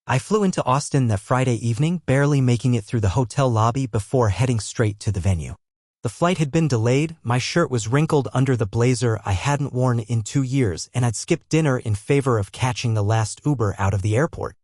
I flew into Austin that Friday evening, barely making it through the hotel lobby before heading straight to the venue. The flight had been delayed, my shirt was wrinkled under the blazer I hadn't worn in 2 years, and I'd skipped dinner in favor of catching the last Uber out of the airport.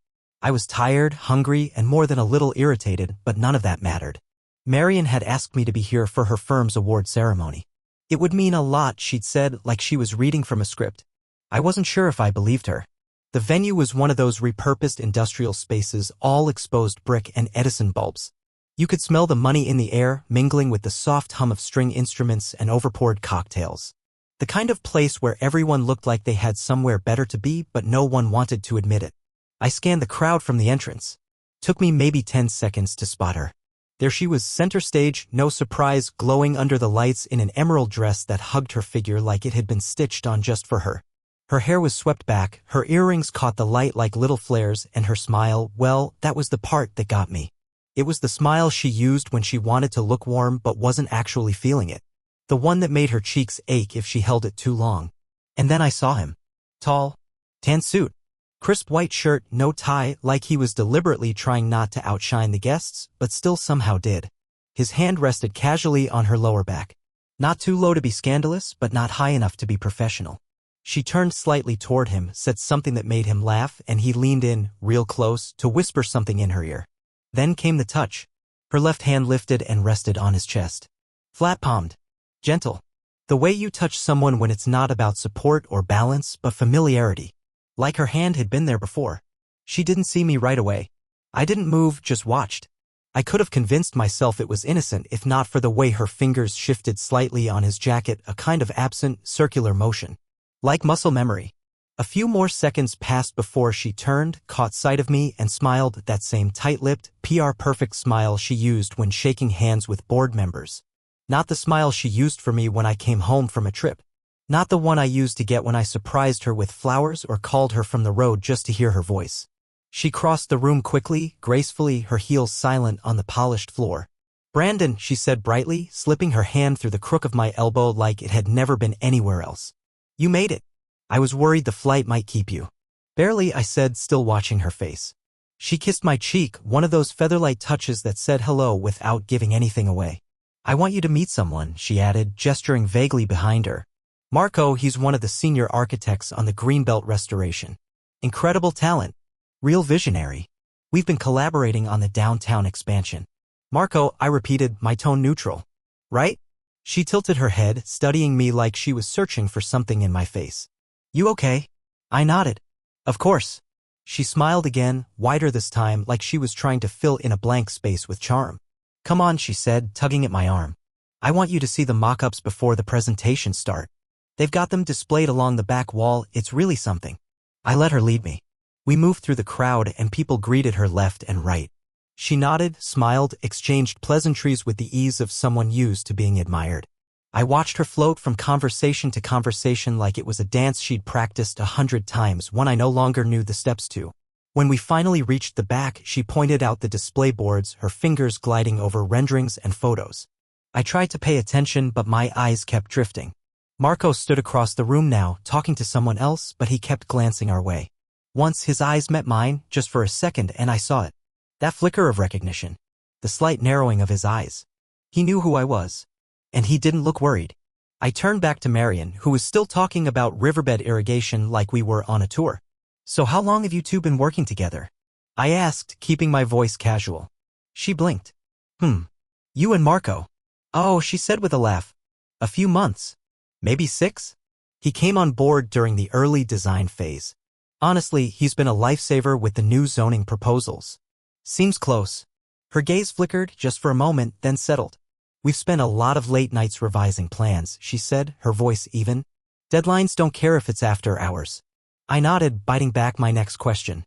I was tired, hungry, and more than a little irritated, but none of that mattered. Marian had asked me to be here for her firm's award ceremony. It would mean a lot, she'd said, like she was reading from a script. I wasn't sure if I believed her. The venue was one of those repurposed industrial spaces, all exposed brick and Edison bulbs. You could smell the money in the air, mingling with the soft hum of string instruments and overpoured cocktails. The kind of place where everyone looked like they had somewhere better to be, but no one wanted to admit it. I scanned the crowd from the entrance. Took me maybe 10 seconds to spot her. There she was, center stage, no surprise, glowing under the lights in an emerald dress that hugged her figure like it had been stitched on just for her. Her hair was swept back, her earrings caught the light like little flares, and her smile, well, that was the part that got me. It was the smile she used when she wanted to look warm but wasn't actually feeling it. The one that made her cheeks ache if she held it too long. And then I saw him. Tall. Tan suit. Crisp white shirt, no tie, like he was deliberately trying not to outshine the guests, but still somehow did. His hand rested casually on her lower back. Not too low to be scandalous, but not high enough to be professional. She turned slightly toward him, said something that made him laugh, and he leaned in, real close, to whisper something in her ear. Then came the touch. Her left hand lifted and rested on his chest. Flat-palmed. Gentle. The way you touch someone when it's not about support or balance, but familiarity. Like her hand had been there before. She didn't see me right away. I didn't move, just watched. I could have convinced myself it was innocent if not for the way her fingers shifted slightly on his jacket, a kind of absent, circular motion. Like muscle memory. A few more seconds passed before she turned, caught sight of me, and smiled, that same tight-lipped, PR-perfect smile she used when shaking hands with board members. Not the smile she used for me when I came home from a trip. Not the one I used to get when I surprised her with flowers or called her from the road just to hear her voice. She crossed the room quickly, gracefully, her heels silent on the polished floor. "Brandon," she said brightly, slipping her hand through the crook of my elbow like it had never been anywhere else. "You made it. I was worried the flight might keep you." "Barely," I said, still watching her face. She kissed my cheek, one of those featherlight touches that said hello without giving anything away. "I want you to meet someone," she added, gesturing vaguely behind her. "Marco, he's one of the senior architects on the Greenbelt restoration. Incredible talent. Real visionary. We've been collaborating on the downtown expansion." "Marco," I repeated, my tone neutral. "Right?" She tilted her head, studying me like she was searching for something in my face. "You okay?" I nodded. "Of course." She smiled again, wider this time, like she was trying to fill in a blank space with charm. "Come on," she said, tugging at my arm. "I want you to see the mock-ups before the presentations start. They've got them displayed along the back wall, it's really something." I let her lead me. We moved through the crowd and people greeted her left and right. She nodded, smiled, exchanged pleasantries with the ease of someone used to being admired. I watched her float from conversation to conversation like it was a dance she'd practiced 100 times, one I no longer knew the steps to. When we finally reached the back, she pointed out the display boards, her fingers gliding over renderings and photos. I tried to pay attention, but my eyes kept drifting. Marco stood across the room now, talking to someone else, but he kept glancing our way. Once his eyes met mine, just for a second, and I saw it. That flicker of recognition. The slight narrowing of his eyes. He knew who I was. And he didn't look worried. I turned back to Marian, who was still talking about riverbed irrigation like we were on a tour. "So how long have you two been working together?" I asked, keeping my voice casual. She blinked. You and Marco." "Oh," she said with a laugh. "A few months. Maybe 6? He came on board during the early design phase. Honestly, he's been a lifesaver with the new zoning proposals. Seems close." Her gaze flickered just for a moment, then settled. "We've spent a lot of late nights revising plans," she said, her voice even. "Deadlines don't care if it's after hours." I nodded, biting back my next question.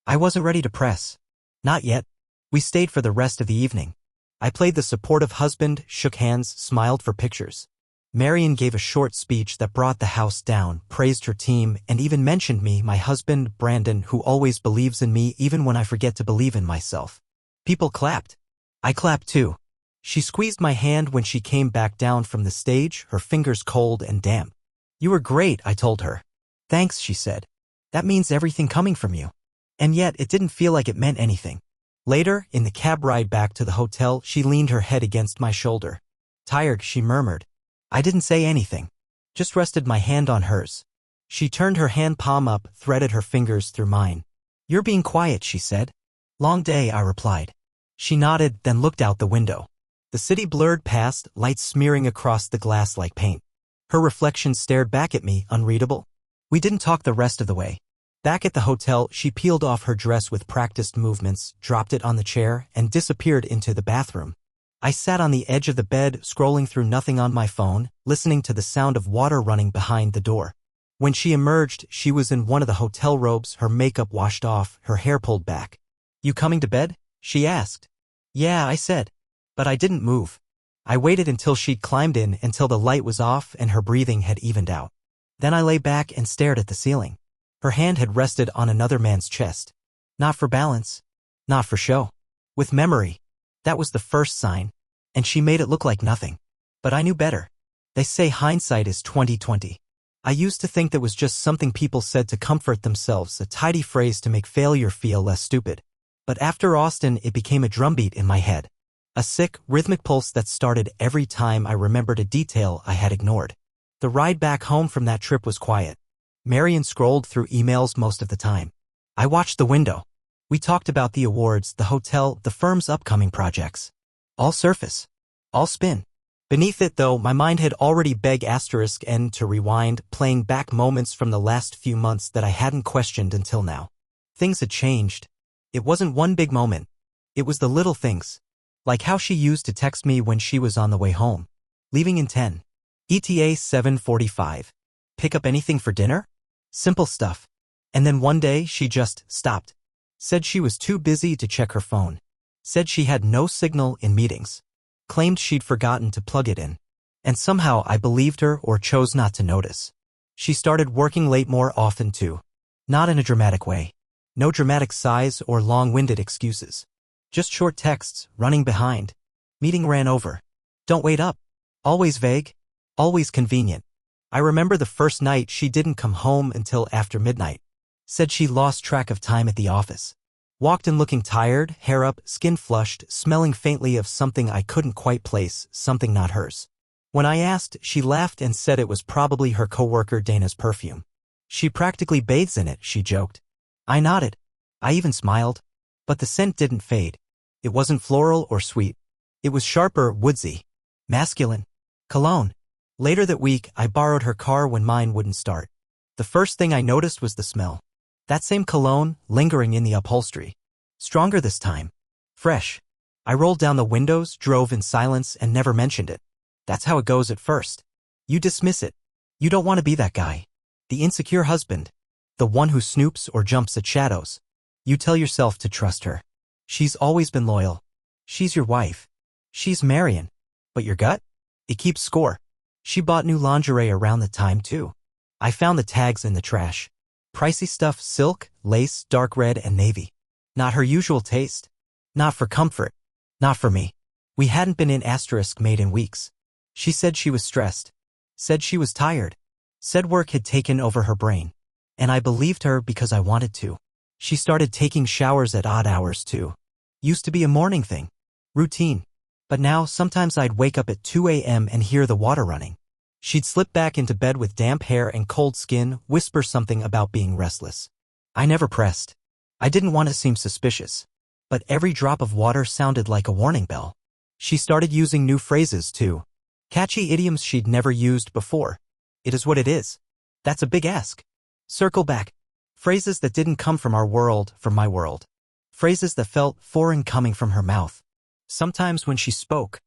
I wasn't ready to press. Not yet. We stayed for the rest of the evening. I played the supportive husband, shook hands, smiled for pictures. Marian gave a short speech that brought the house down, praised her team, and even mentioned me, my husband, Brandon, who always believes in me even when I forget to believe in myself. People clapped. I clapped too. She squeezed my hand when she came back down from the stage, her fingers cold and damp. "You were great," I told her. "Thanks," she said. "That means everything coming from you." And yet it didn't feel like it meant anything. Later, in the cab ride back to the hotel, she leaned her head against my shoulder. Tired, she murmured. I didn't say anything. Just rested my hand on hers. She turned her hand palm up, threaded her fingers through mine. You're being quiet, she said. Long day, I replied. She nodded, then looked out the window. The city blurred past, lights smearing across the glass like paint. Her reflection stared back at me, unreadable. We didn't talk the rest of the way. Back at the hotel, she peeled off her dress with practiced movements, dropped it on the chair, and disappeared into the bathroom. I sat on the edge of the bed, scrolling through nothing on my phone, listening to the sound of water running behind the door. When she emerged, she was in one of the hotel robes, her makeup washed off, her hair pulled back. You coming to bed? She asked. Yeah, I said. But I didn't move. I waited until she'd climbed in, until the light was off and her breathing had evened out. Then I lay back and stared at the ceiling. Her hand had rested on another man's chest. Not for balance. Not for show. With memory. That was the first sign. And she made it look like nothing. But I knew better. They say hindsight is 20/20. I used to think that was just something people said to comfort themselves, a tidy phrase to make failure feel less stupid. But after Austin, it became a drumbeat in my head. A sick, rhythmic pulse that started every time I remembered a detail I had ignored. The ride back home from that trip was quiet. Marion scrolled through emails most of the time. I watched the window. We talked about the awards, the hotel, the firm's upcoming projects. All surface. All spin. Beneath it, though, my mind had already begged *N to rewind, playing back moments from the last few months that I hadn't questioned until now. Things had changed. It wasn't one big moment. It was the little things. Like how she used to text me when she was on the way home. Leaving in 10. ETA 7:45. Pick up anything for dinner? Simple stuff. And then one day she just stopped. Said she was too busy to check her phone. Said she had no signal in meetings. Claimed she'd forgotten to plug it in. And somehow I believed her or chose not to notice. She started working late more often too. Not in a dramatic way. No dramatic sighs or long-winded excuses. Just short texts, running behind. Meeting ran over. Don't wait up. Always vague. Always convenient. I remember the first night she didn't come home until after midnight. Said she lost track of time at the office. Walked in looking tired, hair up, skin flushed, smelling faintly of something I couldn't quite place, something not hers. When I asked, she laughed and said it was probably her coworker Dana's perfume. She practically bathes in it, she joked. I nodded. I even smiled. But the scent didn't fade. It wasn't floral or sweet. It was sharper, woodsy. Masculine. Cologne. Later that week, I borrowed her car when mine wouldn't start. The first thing I noticed was the smell. That same cologne, lingering in the upholstery. Stronger this time. Fresh. I rolled down the windows, drove in silence, and never mentioned it. That's how it goes at first. You dismiss it. You don't want to be that guy. The insecure husband. The one who snoops or jumps at shadows. You tell yourself to trust her. She's always been loyal. She's your wife. She's Marion. But your gut? It keeps score. She bought new lingerie around the time too. I found the tags in the trash. Pricey stuff, silk, lace, dark red and navy. Not her usual taste. Not for comfort. Not for me. We hadn't been in * made in weeks. She said she was stressed. Said she was tired. Said work had taken over her brain. And I believed her because I wanted to. She started taking showers at odd hours too. Used to be a morning thing. Routine. But now sometimes I'd wake up at 2 a.m. and hear the water running. She'd slip back into bed with damp hair and cold skin, whisper something about being restless. I never pressed. I didn't want to seem suspicious. But every drop of water sounded like a warning bell. She started using new phrases too. Catchy idioms she'd never used before. It is what it is. That's a big ask. Circle back. Phrases that didn't come from our world, from my world. Phrases that felt foreign coming from her mouth. Sometimes when she spoke,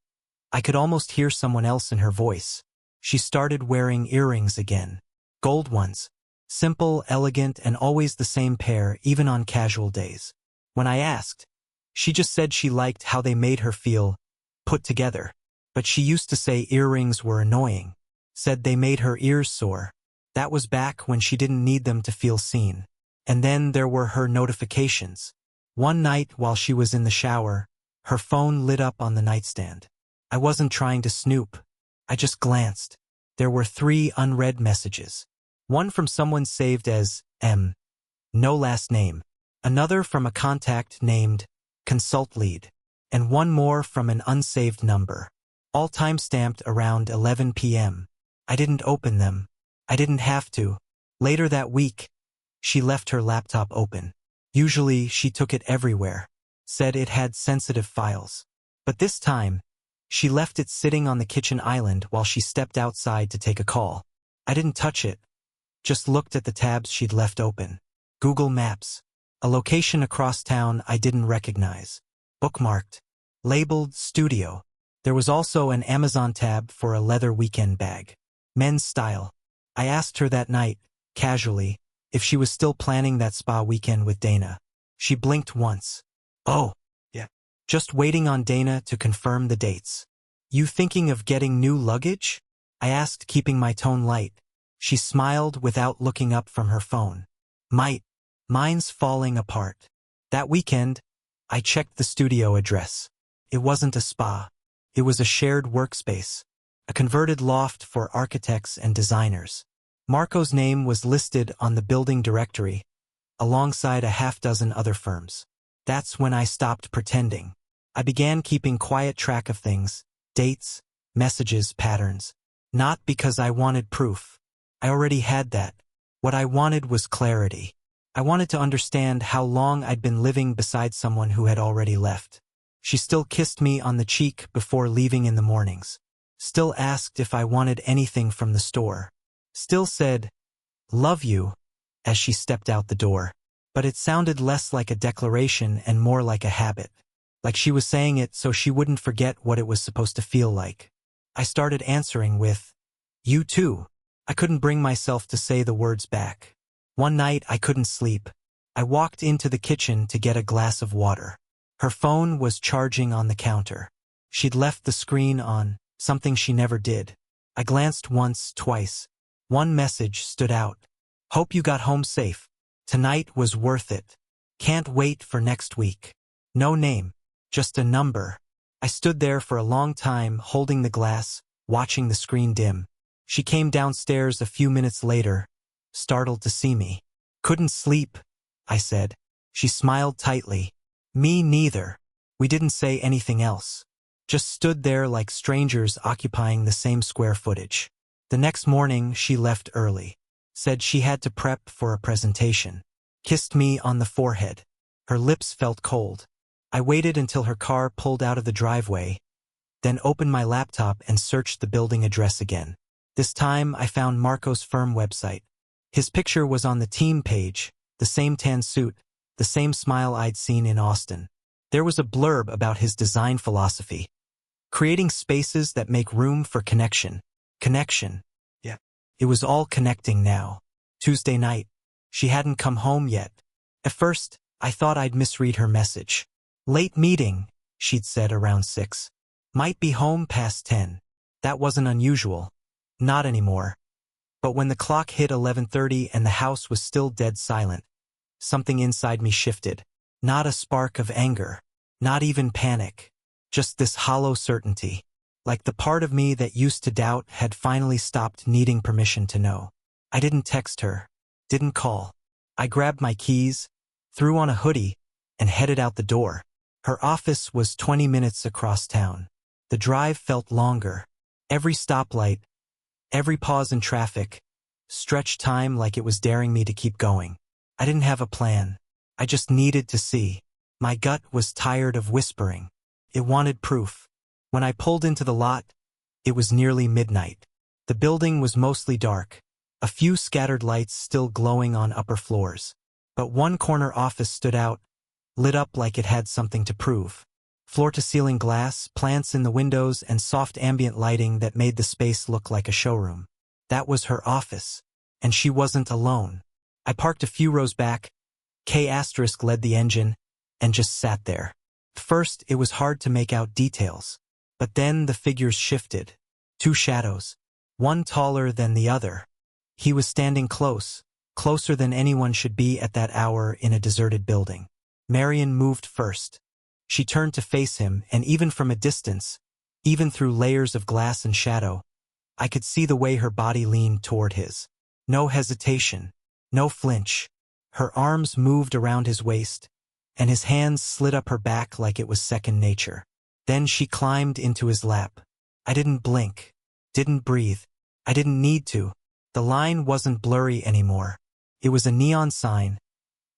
I could almost hear someone else in her voice. She started wearing earrings again. Gold ones. Simple, elegant, and always the same pair, even on casual days. When I asked, she just said she liked how they made her feel put together. But she used to say earrings were annoying. Said they made her ears sore. That was back when she didn't need them to feel seen. And then there were her notifications. One night while she was in the shower, her phone lit up on the nightstand. I wasn't trying to snoop. I just glanced. There were 3 unread messages. One from someone saved as M. No last name. another from a contact named Consult Lead, and one more from an unsaved number, all time-stamped around 11 p.m. I didn't open them. I didn't have to. Later that week, she left her laptop open. Usually, she took it everywhere, said it had sensitive files. But this time, she left it sitting on the kitchen island while she stepped outside to take a call. I didn't touch it, just looked at the tabs she'd left open. Google Maps, a location across town I didn't recognize. Bookmarked, labeled Studio. There was also an Amazon tab for a leather weekend bag. Men's style. I asked her that night, casually, if she was still planning that spa weekend with Dana. She blinked once. Oh, yeah. Just waiting on Dana to confirm the dates. You thinking of getting new luggage? I asked, keeping my tone light. She smiled without looking up from her phone. Mine's falling apart. That weekend, I checked the studio address. It wasn't a spa. It was a shared workspace, a converted loft for architects and designers. Marco's name was listed on the building directory, alongside a half-dozen other firms. That's when I stopped pretending. I began keeping quiet track of things, dates, messages, patterns. Not because I wanted proof. I already had that. What I wanted was clarity. I wanted to understand how long I'd been living beside someone who had already left. She still kissed me on the cheek before leaving in the mornings. Still asked if I wanted anything from the store. Still said, "Love you," as she stepped out the door. But it sounded less like a declaration and more like a habit. Like she was saying it so she wouldn't forget what it was supposed to feel like. I started answering with, "You too." I couldn't bring myself to say the words back. One night I couldn't sleep. I walked into the kitchen to get a glass of water. Her phone was charging on the counter. She'd left the screen on, something she never did. I glanced once, twice. One message stood out. "Hope you got home safe. Tonight was worth it. Can't wait for next week." No name, just a number. I stood there for a long time, holding the glass, watching the screen dim. She came downstairs a few minutes later, startled to see me. "Couldn't sleep," I said. She smiled tightly. "Me neither." We didn't say anything else. Just stood there like strangers occupying the same square footage. The next morning, she left early. Said she had to prep for a presentation. Kissed me on the forehead. Her lips felt cold. I waited until her car pulled out of the driveway, then opened my laptop and searched the building address again. This time, I found Marco's firm website. His picture was on the team page, the same tan suit, the same smile I'd seen in Austin. There was a blurb about his design philosophy. Creating spaces that make room for connection. Connection. Yeah. It was all connecting now. Tuesday night. She hadn't come home yet. At first, I thought I'd misread her message. Late meeting, she'd said around 6. Might be home past 10. That wasn't unusual. Not anymore. But when the clock hit 11:30 and the house was still dead silent, something inside me shifted. Not a spark of anger. Not even panic. Just this hollow certainty. Like the part of me that used to doubt had finally stopped needing permission to know. I didn't text her. Didn't call. I grabbed my keys, threw on a hoodie, and headed out the door. Her office was 20 minutes across town. The drive felt longer. Every stoplight, every pause in traffic, stretched time like it was daring me to keep going. I didn't have a plan. I just needed to see. My gut was tired of whispering. It wanted proof. When I pulled into the lot, it was nearly midnight. The building was mostly dark, a few scattered lights still glowing on upper floors. But one corner office stood out, lit up like it had something to prove. Floor-to-ceiling glass, plants in the windows, and soft ambient lighting that made the space look like a showroom. That was her office. And she wasn't alone. I parked a few rows back, K** led the engine, and just sat there. First, it was hard to make out details. But then the figures shifted. 2 shadows. One taller than the other. He was standing close, closer than anyone should be at that hour in a deserted building. Marion moved first. She turned to face him, and even from a distance, even through layers of glass and shadow, I could see the way her body leaned toward his. No hesitation. No flinch. Her arms moved around his waist, and his hands slid up her back like it was second nature. Then she climbed into his lap. I didn't blink, didn't breathe. I didn't need to. The line wasn't blurry anymore. It was a neon sign,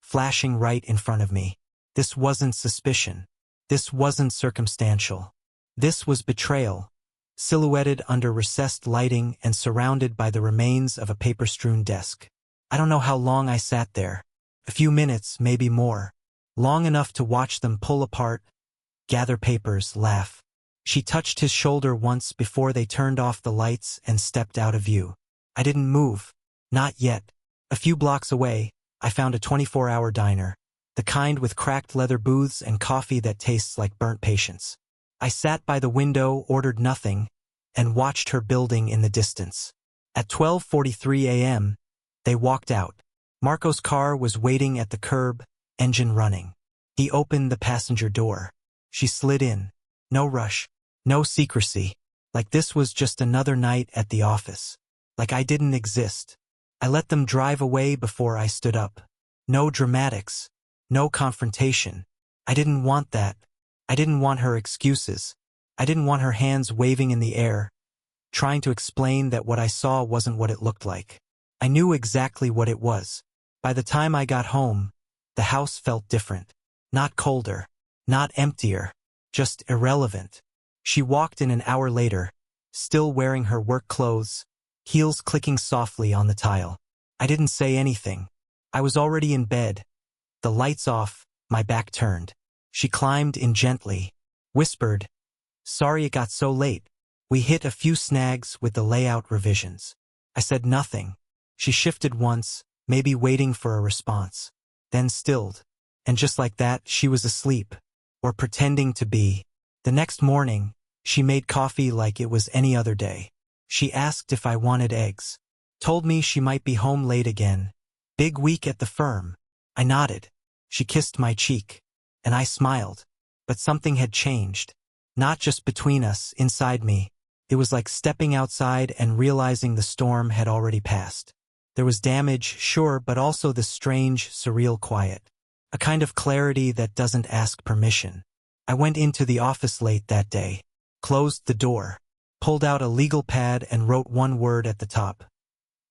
flashing right in front of me. This wasn't suspicion. This wasn't circumstantial. This was betrayal, silhouetted under recessed lighting and surrounded by the remains of a paper-strewn desk. I don't know how long I sat there. A few minutes, maybe more. Long enough to watch them pull apart, gather papers, laugh. She touched his shoulder once before they turned off the lights and stepped out of view. I didn't move. Not yet. A few blocks away, I found a 24-hour diner, the kind with cracked leather booths and coffee that tastes like burnt patience. I sat by the window, ordered nothing, and watched her building in the distance. At 12:43 a.m., they walked out. Marco's car was waiting at the curb, engine running. He opened the passenger door. She slid in. No rush. No secrecy. Like this was just another night at the office. Like I didn't exist. I let them drive away before I stood up. No dramatics. No confrontation. I didn't want that. I didn't want her excuses. I didn't want her hands waving in the air, trying to explain that what I saw wasn't what it looked like. I knew exactly what it was. By the time I got home, the house felt different. Not colder. Not emptier. Just irrelevant. She walked in an hour later, still wearing her work clothes, heels clicking softly on the tile. I didn't say anything. I was already in bed, the lights off, my back turned. She climbed in gently, whispered, "Sorry it got so late. We hit a few snags with the layout revisions." I said nothing. She shifted once, maybe waiting for a response, then stilled. And just like that, she was asleep, or pretending to be. The next morning, she made coffee like it was any other day. She asked if I wanted eggs. Told me she might be home late again. Big week at the firm. I nodded. She kissed my cheek. And I smiled. But something had changed. Not just between us, inside me. It was like stepping outside and realizing the storm had already passed. There was damage, sure, but also this strange, surreal quiet. A kind of clarity that doesn't ask permission. I went into the office late that day, closed the door, pulled out a legal pad and wrote one word at the top.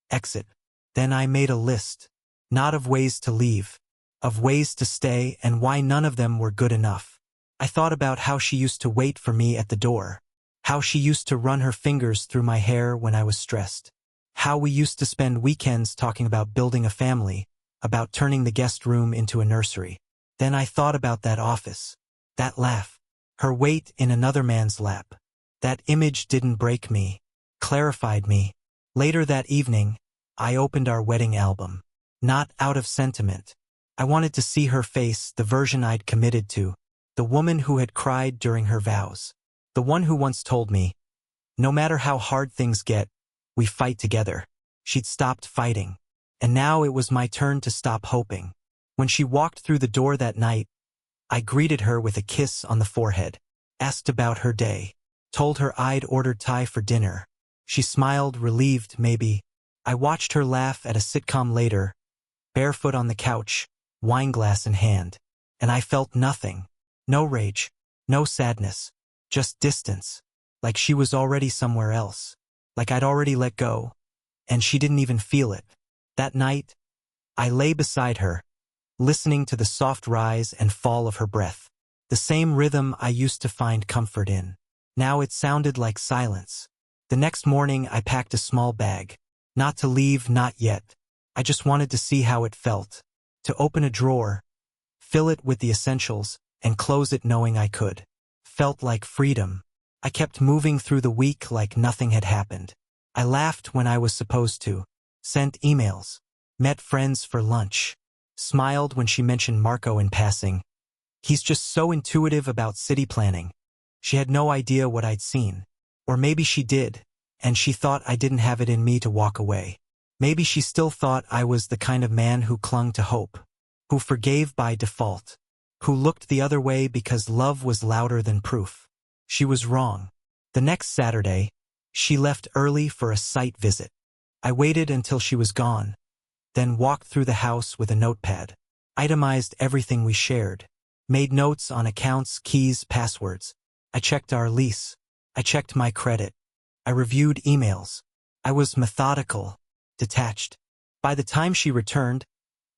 Exit. Then I made a list. Not of ways to leave, of ways to stay, and why none of them were good enough. I thought about how she used to wait for me at the door, how she used to run her fingers through my hair when I was stressed, how we used to spend weekends talking about building a family, about turning the guest room into a nursery. Then I thought about that office, that laugh, her weight in another man's lap. That image didn't break me, clarified me. Later that evening, I opened our wedding album. Not out of sentiment. I wanted to see her face, the version I'd committed to, the woman who had cried during her vows, the one who once told me, no matter how hard things get, we fight together. She'd stopped fighting. And now it was my turn to stop hoping. When she walked through the door that night, I greeted her with a kiss on the forehead, asked about her day, told her I'd ordered Thai for dinner. She smiled, relieved maybe. I watched her laugh at a sitcom later, barefoot on the couch, wineglass in hand. And I felt nothing. No rage, no sadness, just distance. Like she was already somewhere else. Like I'd already let go. And she didn't even feel it. That night, I lay beside her, listening to the soft rise and fall of her breath. The same rhythm I used to find comfort in. Now it sounded like silence. The next morning I packed a small bag. Not to leave, not yet. I just wanted to see how it felt. To open a drawer, fill it with the essentials, and close it knowing I could. Felt like freedom. I kept moving through the week like nothing had happened. I laughed when I was supposed to. Sent emails. Met friends for lunch. Smiled when she mentioned Marco in passing. He's just so intuitive about city planning. She had no idea what I'd seen. Or maybe she did, and she thought I didn't have it in me to walk away. Maybe she still thought I was the kind of man who clung to hope, who forgave by default, who looked the other way because love was louder than proof. She was wrong. The next Saturday, she left early for a site visit. I waited until she was gone, then walked through the house with a notepad. Itemized everything we shared. Made notes on accounts, keys, passwords. I checked our lease. I checked my credit. I reviewed emails. I was methodical, detached. By the time she returned,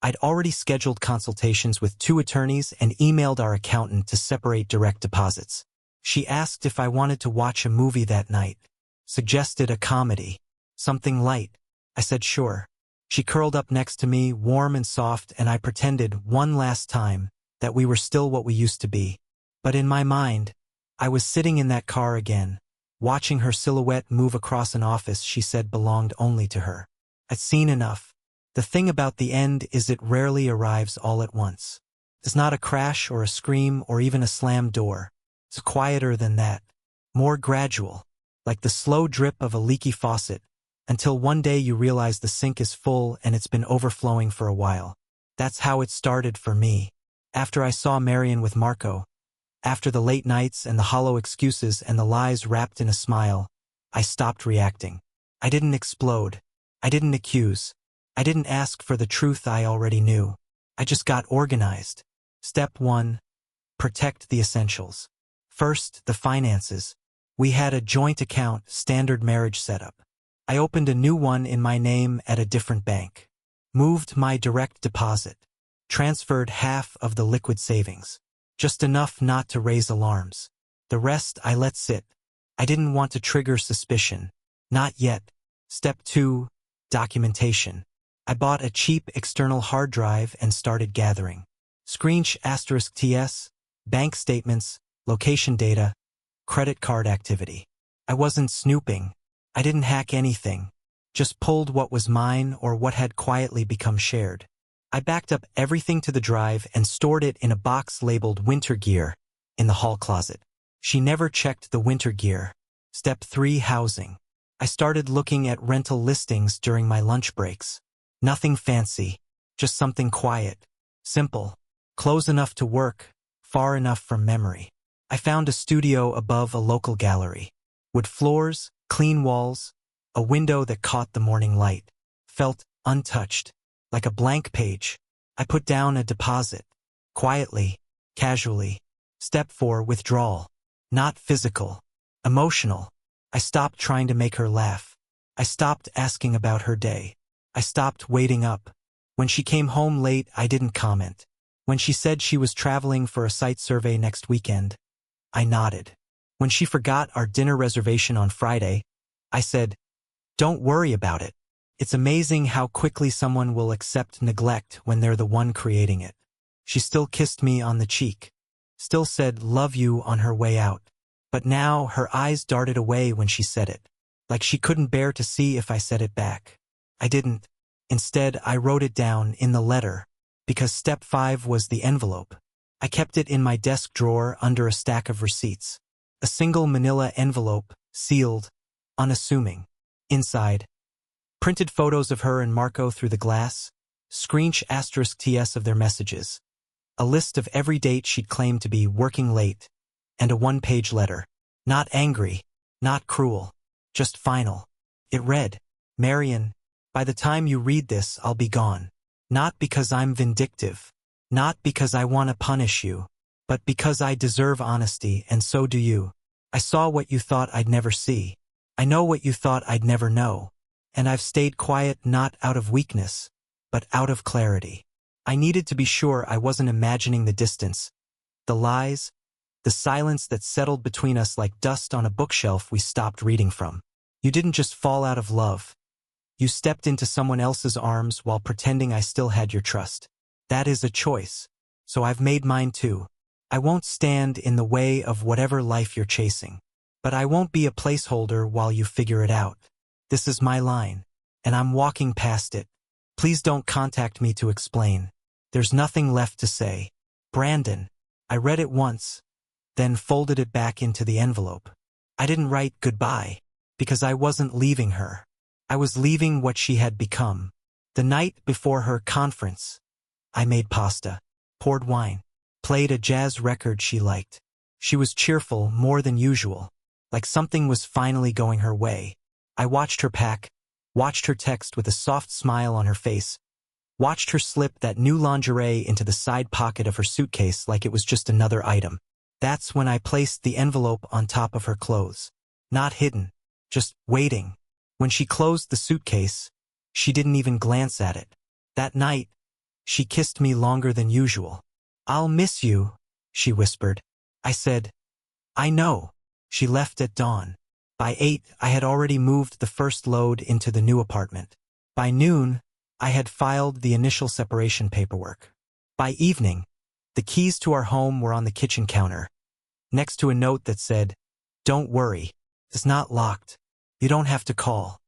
I'd already scheduled consultations with 2 attorneys and emailed our accountant to separate direct deposits. She asked if I wanted to watch a movie that night. Suggested a comedy. Something light. I said sure. She curled up next to me, warm and soft, and I pretended one last time that we were still what we used to be. But in my mind, I was sitting in that car again, watching her silhouette move across an office she said belonged only to her. I'd seen enough. The thing about the end is it rarely arrives all at once. It's not a crash or a scream or even a slammed door. It's quieter than that. More gradual, like the slow drip of a leaky faucet, until one day you realize the sink is full and it's been overflowing for a while. That's how it started for me. After I saw Marion with Marco, after the late nights and the hollow excuses and the lies wrapped in a smile, I stopped reacting. I didn't explode. I didn't accuse. I didn't ask for the truth I already knew. I just got organized. Step 1. Protect the essentials. First, the finances. We had a joint account, standard marriage setup. I opened a new one in my name at a different bank. Moved my direct deposit. Transferred half of the liquid savings. Just enough not to raise alarms. The rest I let sit. I didn't want to trigger suspicion. Not yet. Step 2. Documentation. I bought a cheap external hard drive and started gathering. *TS, bank statements, location data, credit card activity. I wasn't snooping. I didn't hack anything. Just pulled what was mine or what had quietly become shared. I backed up everything to the drive and stored it in a box labeled winter gear in the hall closet. She never checked the winter gear. Step 3. Housing. I started looking at rental listings during my lunch breaks. Nothing fancy, just something quiet, simple, close enough to work, far enough from memory. I found a studio above a local gallery. Wood floors, clean walls, a window that caught the morning light. Felt untouched, like a blank page. I put down a deposit. Quietly, casually. Step 4. Withdrawal. Not physical. Emotional. I stopped trying to make her laugh. I stopped asking about her day. I stopped waiting up. When she came home late, I didn't comment. When she said she was traveling for a site survey next weekend, I nodded. When she forgot our dinner reservation on Friday, I said, "Don't worry about it." It's amazing how quickly someone will accept neglect when they're the one creating it. She still kissed me on the cheek. Still said "love you" on her way out. But now her eyes darted away when she said it, like she couldn't bear to see if I said it back. I didn't. Instead, I wrote it down in the letter, because step 5 was the envelope. I kept it in my desk drawer under a stack of receipts. A single manila envelope, sealed, unassuming. Inside, printed photos of her and Marco through the glass, *TS of their messages, a list of every date she'd claimed to be working late, and a 1-page letter. Not angry, not cruel, just final. It read, "Marion, by the time you read this, I'll be gone. Not because I'm vindictive. Not because I want to punish you. But because I deserve honesty, and so do you. I saw what you thought I'd never see. I know what you thought I'd never know. And I've stayed quiet not out of weakness, but out of clarity. I needed to be sure I wasn't imagining the distance, the lies, the silence that settled between us like dust on a bookshelf we stopped reading from. You didn't just fall out of love. You stepped into someone else's arms while pretending I still had your trust. That is a choice. So I've made mine too. I won't stand in the way of whatever life you're chasing. But I won't be a placeholder while you figure it out. This is my line, and I'm walking past it. Please don't contact me to explain. There's nothing left to say. Brandon. I read it once, then folded it back into the envelope. I didn't write goodbye, because I wasn't leaving her. I was leaving what she had become. The night before her conference, I made pasta, poured wine, played a jazz record she liked. She was cheerful more than usual, like something was finally going her way. I watched her pack, watched her text with a soft smile on her face, Watched her slip that new lingerie into the side pocket of her suitcase like it was just another item. That's when I placed the envelope on top of her clothes. Not hidden, just waiting. When she closed the suitcase, she didn't even glance at it. That night, she kissed me longer than usual. "I'll miss you," she whispered. I said, "I know." She left at dawn. By 8, I had already moved the first load into the new apartment. By noon, I had filed the initial separation paperwork. By evening, the keys to our home were on the kitchen counter, next to a note that said, "Don't worry, it's not locked. You don't have to call."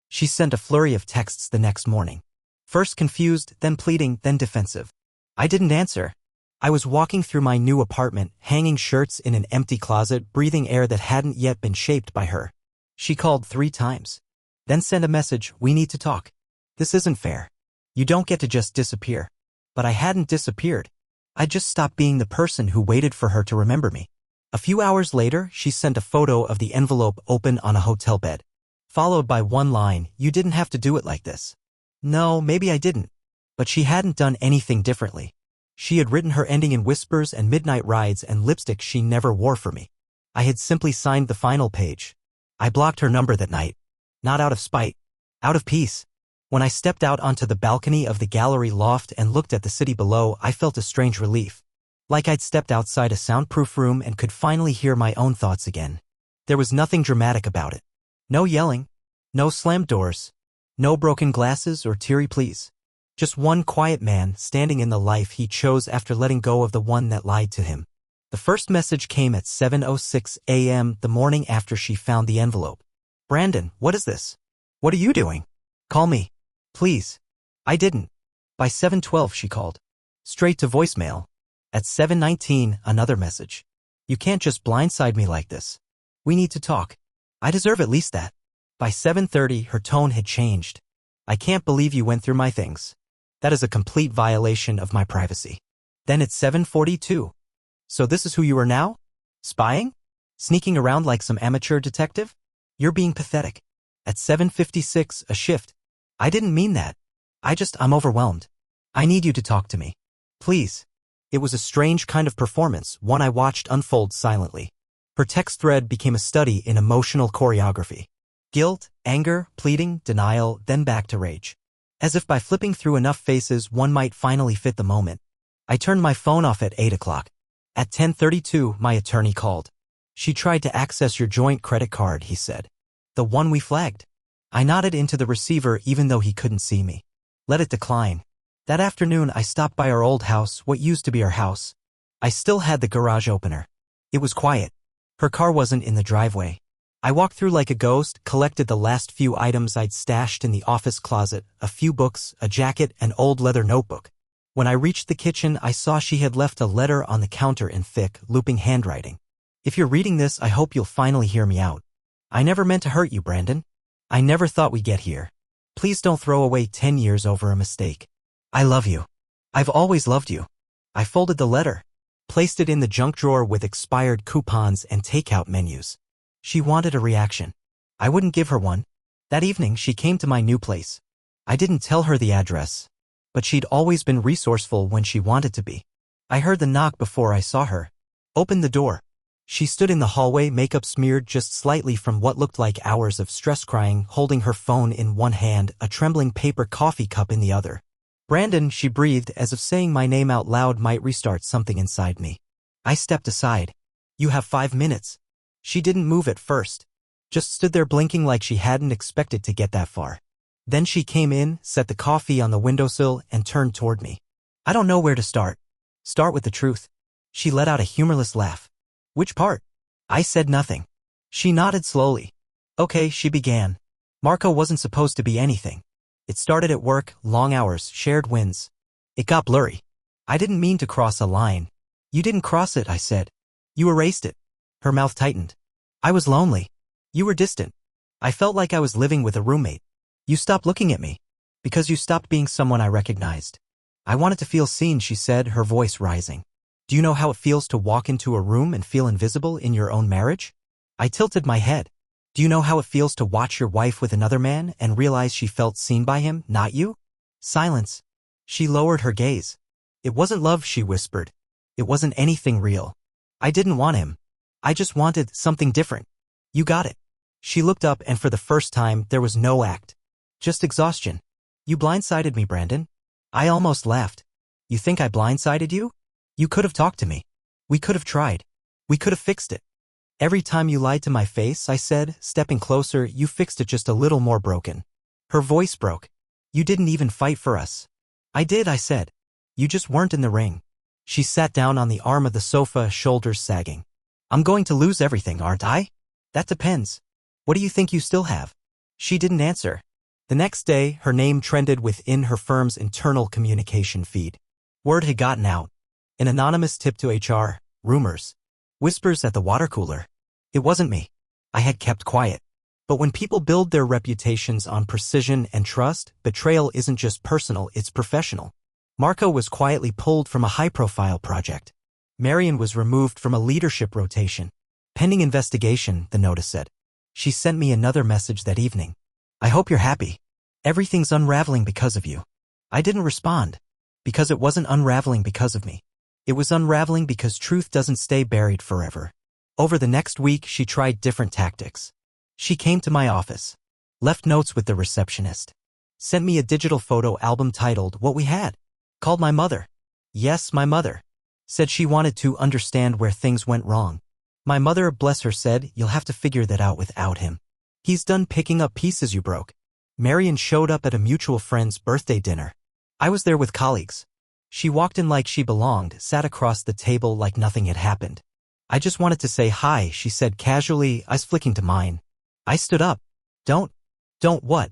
She sent a flurry of texts the next morning. First confused, then pleading, then defensive. I didn't answer. I was walking through my new apartment, hanging shirts in an empty closet, breathing air that hadn't yet been shaped by her. She called 3 times. Then sent a message, "We need to talk. This isn't fair. You don't get to just disappear." But I hadn't disappeared. I just stopped being the person who waited for her to remember me. A few hours later, she sent a photo of the envelope open on a hotel bed, followed by one line, "You didn't have to do it like this." No, maybe I didn't. But she hadn't done anything differently. She had written her ending in whispers and midnight rides and lipstick she never wore for me. I had simply signed the final page. I blocked her number that night. Not out of spite. Out of peace. When I stepped out onto the balcony of the gallery loft and looked at the city below, I felt a strange relief. Like I'd stepped outside a soundproof room and could finally hear my own thoughts again. There was nothing dramatic about it. No yelling. No slammed doors. No broken glasses or teary pleas. Just one quiet man standing in the life he chose after letting go of the one that lied to him. The first message came at 7:06 a.m. the morning after she found the envelope. "Brandon, what is this? What are you doing? Call me. Please." I didn't. By 7:12 she called. Straight to voicemail. At 7:19, another message. "You can't just blindside me like this. We need to talk. I deserve at least that." By 7:30, her tone had changed. "I can't believe you went through my things. That is a complete violation of my privacy." Then at 7:42. "So this is who you are now? Spying? Sneaking around like some amateur detective? You're being pathetic." At 7:56, a shift. "I didn't mean that. I'm overwhelmed. I need you to talk to me. Please." It was a strange kind of performance, one I watched unfold silently. Her text thread became a study in emotional choreography. Guilt, anger, pleading, denial, then back to rage. As if by flipping through enough faces one might finally fit the moment. I turned my phone off at 8 o'clock. At 10:32, my attorney called. "She tried to access your joint credit card," he said. "The one we flagged." I nodded into the receiver even though he couldn't see me. Let it decline. That afternoon I stopped by our old house, what used to be our house. I still had the garage opener. It was quiet. Her car wasn't in the driveway. I walked through like a ghost, collected the last few items I'd stashed in the office closet, a few books, a jacket, an old leather notebook. When I reached the kitchen, I saw she had left a letter on the counter in thick, looping handwriting. "If you're reading this, I hope you'll finally hear me out. I never meant to hurt you, Brandon. I never thought we'd get here. Please don't throw away 10 years over a mistake. I love you. I've always loved you." I folded the letter, placed it in the junk drawer with expired coupons and takeout menus. She wanted a reaction. I wouldn't give her one. That evening, she came to my new place. I didn't tell her the address, but she'd always been resourceful when she wanted to be. I heard the knock before I saw her. Opened the door. She stood in the hallway, makeup smeared just slightly from what looked like hours of stress crying, holding her phone in one hand, a trembling paper coffee cup in the other. "Brandon," she breathed, as if saying my name out loud might restart something inside me. I stepped aside. "You have 5 minutes." She didn't move at first, just stood there blinking like she hadn't expected to get that far. Then she came in, set the coffee on the windowsill, and turned toward me. "I don't know where to start." "Start with the truth." She let out a humorless laugh. "Which part?" I said nothing. She nodded slowly. "Okay," she began. "Marco wasn't supposed to be anything. It started at work, long hours, shared wins. It got blurry. I didn't mean to cross a line." "You didn't cross it," I said. "You erased it." Her mouth tightened. "I was lonely. You were distant. I felt like I was living with a roommate. You stopped looking at me. Because you stopped being someone I recognized. I wanted to feel seen," she said, her voice rising. "Do you know how it feels to walk into a room and feel invisible in your own marriage?" I tilted my head. "Do you know how it feels to watch your wife with another man and realize she felt seen by him, not you?" Silence. She lowered her gaze. It wasn't love, she whispered. It wasn't anything real. I didn't want him. I just wanted something different. You got it. She looked up and for the first time there was no act. Just exhaustion. You blindsided me, Brandon. I almost laughed. You think I blindsided you? You could have talked to me. We could have tried. We could have fixed it. Every time you lied to my face, I said, stepping closer, you fixed it just a little more broken. Her voice broke. You didn't even fight for us. I did, I said. You just weren't in the ring. She sat down on the arm of the sofa, shoulders sagging. I'm going to lose everything, aren't I? That depends. What do you think you still have? She didn't answer. The next day, her name trended within her firm's internal communication feed. Word had gotten out. An anonymous tip to HR, rumors, whispers at the water cooler. It wasn't me. I had kept quiet. But when people build their reputations on precision and trust, betrayal isn't just personal, it's professional. Marco was quietly pulled from a high-profile project. Marion was removed from a leadership rotation. Pending investigation, the notice said. She sent me another message that evening. I hope you're happy. Everything's unraveling because of you. I didn't respond. Because it wasn't unraveling because of me. It was unraveling because truth doesn't stay buried forever. Over the next week, she tried different tactics. She came to my office. Left notes with the receptionist. Sent me a digital photo album titled What We Had. Called my mother. Yes, my mother. Said she wanted to understand where things went wrong. My mother, bless her, said, you'll have to figure that out without him. He's done picking up pieces you broke. Marion showed up at a mutual friend's birthday dinner. I was there with colleagues. She walked in like she belonged, sat across the table like nothing had happened. I just wanted to say hi, she said casually, eyes flicking to mine. I stood up. Don't what?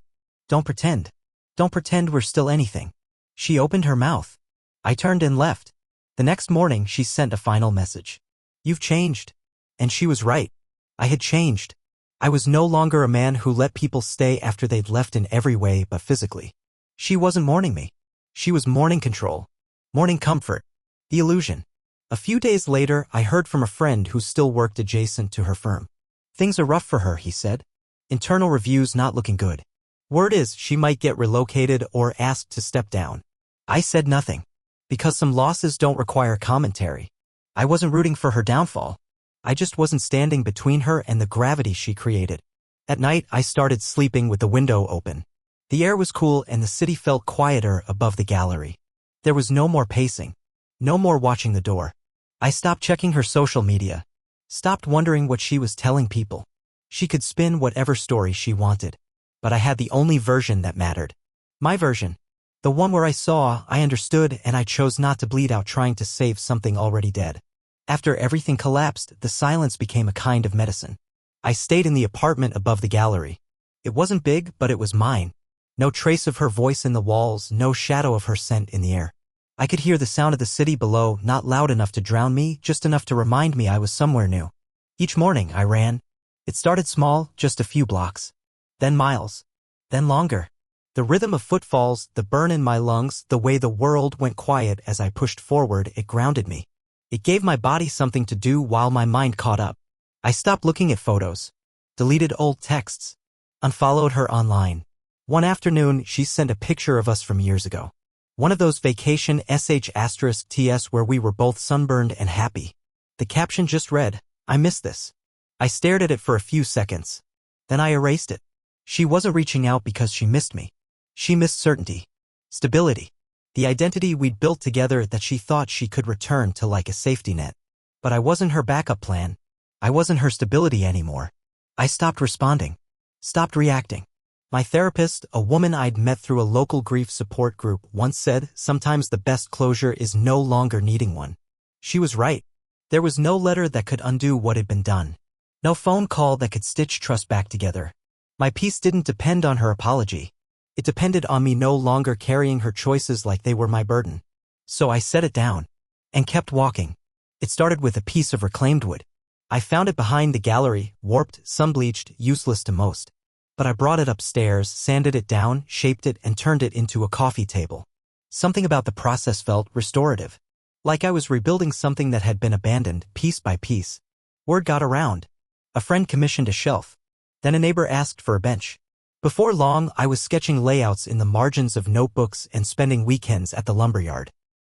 Don't pretend. Don't pretend we're still anything. She opened her mouth. I turned and left. The next morning, she sent a final message. You've changed. And she was right. I had changed. I was no longer a man who let people stay after they'd left in every way but physically. She wasn't mourning me. She was mourning control. Mourning comfort. The illusion. A few days later, I heard from a friend who still worked adjacent to her firm. Things are rough for her, he said. Internal reviews not looking good. Word is she might get relocated or asked to step down. I said nothing. Because some losses don't require commentary. I wasn't rooting for her downfall. I just wasn't standing between her and the gravity she created. At night, I started sleeping with the window open. The air was cool and the city felt quieter above the gallery. There was no more pacing. No more watching the door. I stopped checking her social media. Stopped wondering what she was telling people. She could spin whatever story she wanted. But I had the only version that mattered. My version. The one where I saw, I understood, and I chose not to bleed out trying to save something already dead. After everything collapsed, the silence became a kind of medicine. I stayed in the apartment above the gallery. It wasn't big, but it was mine. No trace of her voice in the walls, no shadow of her scent in the air. I could hear the sound of the city below, not loud enough to drown me, just enough to remind me I was somewhere new. Each morning, I ran. It started small, just a few blocks. Then miles. Then longer. The rhythm of footfalls, the burn in my lungs, the way the world went quiet as I pushed forward, it grounded me. It gave my body something to do while my mind caught up. I stopped looking at photos. Deleted old texts. Unfollowed her online. One afternoon, she sent a picture of us from years ago. One of those vacation *TS where we were both sunburned and happy. The caption just read, I miss this. I stared at it for a few seconds. Then I erased it. She wasn't reaching out because she missed me. She missed certainty. Stability. The identity we'd built together that she thought she could return to like a safety net. But I wasn't her backup plan. I wasn't her stability anymore. I stopped responding. Stopped reacting. My therapist, a woman I'd met through a local grief support group, once said, sometimes the best closure is no longer needing one. She was right. There was no letter that could undo what had been done. No phone call that could stitch trust back together. My peace didn't depend on her apology. It depended on me no longer carrying her choices like they were my burden. So I set it down. And kept walking. It started with a piece of reclaimed wood. I found it behind the gallery, warped, sun-bleached, useless to most. But I brought it upstairs, sanded it down, shaped it, and turned it into a coffee table. Something about the process felt restorative. Like I was rebuilding something that had been abandoned, piece by piece. Word got around. A friend commissioned a shelf. Then a neighbor asked for a bench. Before long, I was sketching layouts in the margins of notebooks and spending weekends at the lumberyard.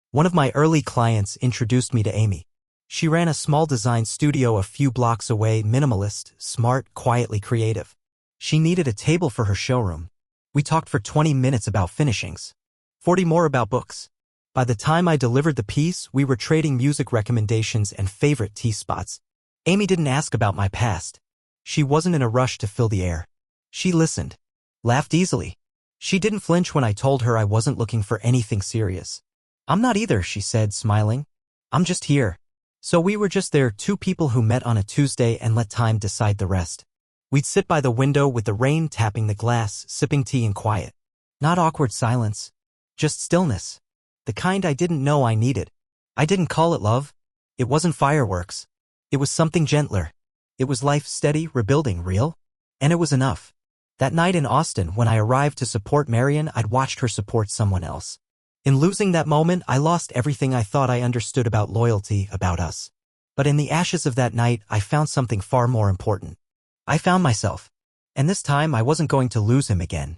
One of my early clients introduced me to Amy. She ran a small design studio a few blocks away, minimalist, smart, quietly creative. She needed a table for her showroom. We talked for 20 minutes about finishings. 40 more about books. By the time I delivered the piece, we were trading music recommendations and favorite tea spots. Amy didn't ask about my past. She wasn't in a rush to fill the air. She listened. Laughed easily. She didn't flinch when I told her I wasn't looking for anything serious. "I'm not either," she said, smiling. "I'm just here." So we were just there, two people who met on a Tuesday and let time decide the rest. We'd sit by the window with the rain tapping the glass, sipping tea in quiet. Not awkward silence. Just stillness. The kind I didn't know I needed. I didn't call it love. It wasn't fireworks. It was something gentler. It was life, steady, rebuilding, real. And it was enough. That night in Austin, when I arrived to support Marion, I'd watched her support someone else. In losing that moment, I lost everything I thought I understood about loyalty, about us. But in the ashes of that night, I found something far more important. I found myself. And this time, I wasn't going to lose him again.